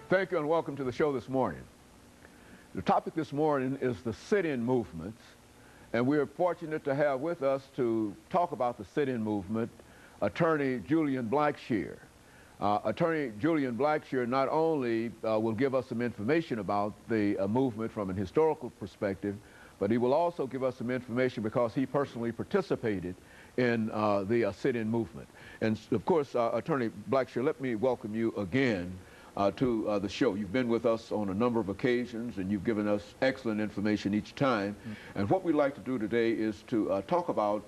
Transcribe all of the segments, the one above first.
Thank you and welcome to the show this morning. The topic this morning is the sit-in movements, and we are fortunate to have with us to talk about the sit-in movement attorney Julian Blackshear. Attorney Julian Blackshear not only will give us some information about the movement from an historical perspective, but he will also give us some information because he personally participated in the sit-in movement. And of course, Attorney Blackshear, let me welcome you again to the show. You've been with us on a number of occasions and you've given us excellent information each time. And what we'd like to do today is to talk about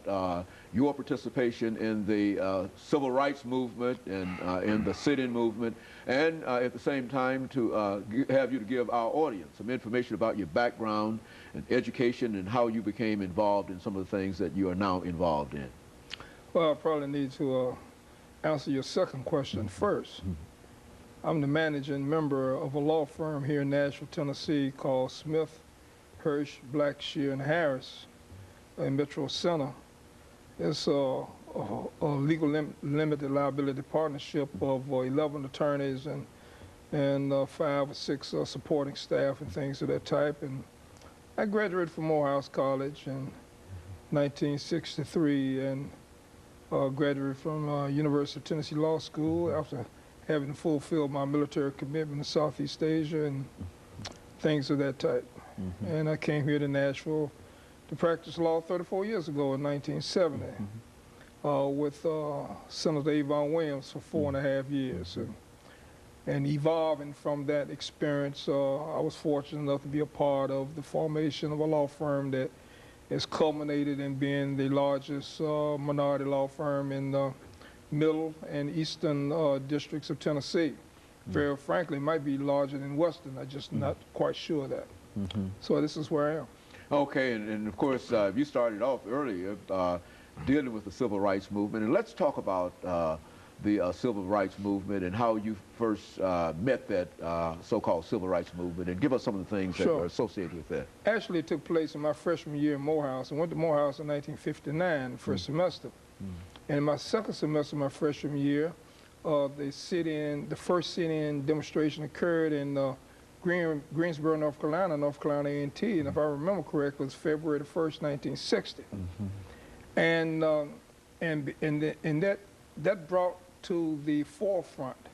your participation in the civil rights movement and in the sit-in movement, and at the same time to have you to give our audience some information about your background and education and how you became involved in some of the things that you are now involved in. Well, I probably need to answer your second question first. I'm the managing member of a law firm here in Nashville, Tennessee called Smith, Hirsch, Blackshear, and Harris in Metro Center. It's a legal limited liability partnership of 11 attorneys and 5 or 6 supporting staff and things of that type. And I graduated from Morehouse College in 1963 and graduated from University of Tennessee Law School after having fulfilled my military commitment to Southeast Asia and things of that type. And I came here to Nashville to practice law 34 years ago in 1970 with Senator Yvonne Williams for 4.5 years. And evolving from that experience, I was fortunate enough to be a part of the formation of a law firm that has culminated in being the largest minority law firm in the middle and eastern districts of Tennessee. Very frankly, it might be larger than western. I'm just not quite sure of that. So this is where I am. Okay, and of course, you started off earlier dealing with the civil rights movement, and let's talk about the civil rights movement and how you first met that so-called civil rights movement, and give us some of the things that are associated with that. Actually, it took place in my freshman year in Morehouse. I went to Morehouse in 1959, first semester. And in my second semester, my freshman year, the first sit-in demonstration occurred in Greensboro, North Carolina A&T, and if I remember correctly, it was February the 1st, 1960. And that brought to the forefront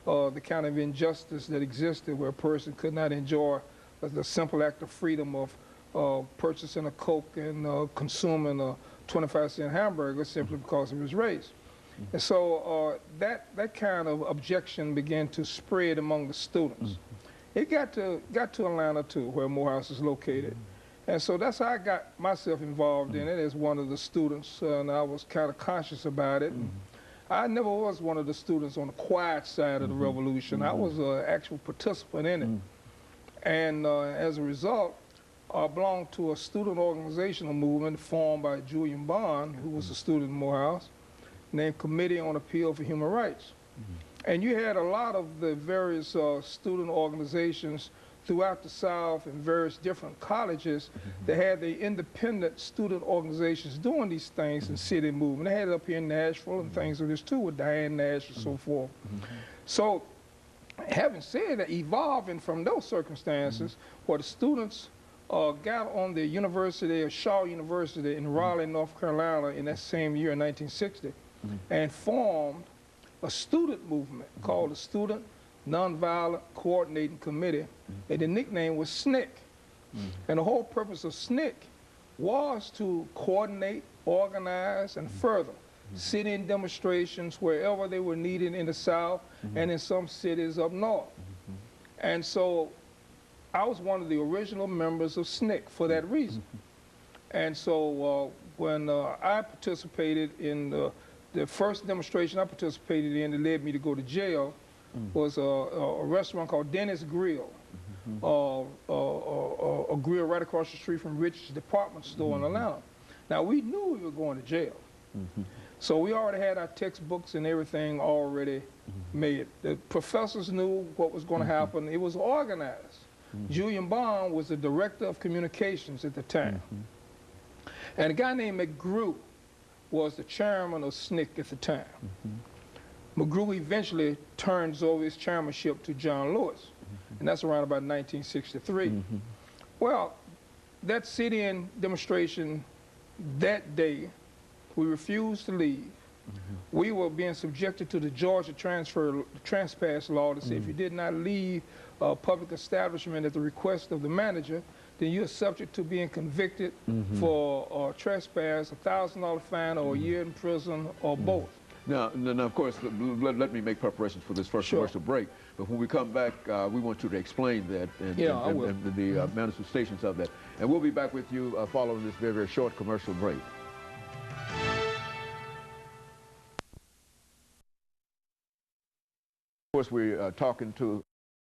the kind of injustice that existed where a person could not enjoy the simple act of freedom of purchasing a Coke and consuming a 25-cent hamburger simply because of his race. And so that kind of objection began to spread among the students. It got to Atlanta too, where Morehouse is located. And so that's how I got myself involved in it as one of the students, and I was kind of conscious about it. I never was one of the students on the quiet side of the revolution. I was an actual participant in it. And as a result, I belonged to a student organizational movement formed by Julian Bond, who was a student in Morehouse, named Committee on Appeal for Human Rights. And you had a lot of the various student organizations throughout the South and various different colleges that had the independent student organizations doing these things and sit-in movement. They had it up here in Nashville and things of this too with Diane Nash and so forth. So having said that, evolving from those circumstances, where the students got on the University of Shaw University in Raleigh, North Carolina in that same year in 1960 and formed a student movement called the Student Nonviolent Coordinating Committee, and the nickname was SNCC. And the whole purpose of SNCC was to coordinate, organize, and further sit-in demonstrations wherever they were needed in the South and in some cities up north. And so I was one of the original members of SNCC for that reason. And so when I participated in the first demonstration I participated in that led me to go to jail was a restaurant called Dennis Grill, a grill right across the street from Rich's department store in Atlanta. Now, we knew we were going to jail. So we already had our textbooks and everything already made. The professors knew what was going to happen. It was organized. Julian Bond was the director of communications at the time. And a guy named McGrew was the chairman of SNCC at the time. McGrew eventually turns over his chairmanship to John Lewis, and that's around about 1963. Well, that sit-in demonstration that day, we refused to leave. We were being subjected to the Georgia trespass law that said if you did not leave a public establishment at the request of the manager, then you're subject to being convicted for trespass, a $1,000 fine, or a year in prison, or both. Now, of course, let me make preparations for this first commercial break. But when we come back, we want you to explain that and the manifestations of that. And we'll be back with you following this very, very short commercial break. Of course, we're talking to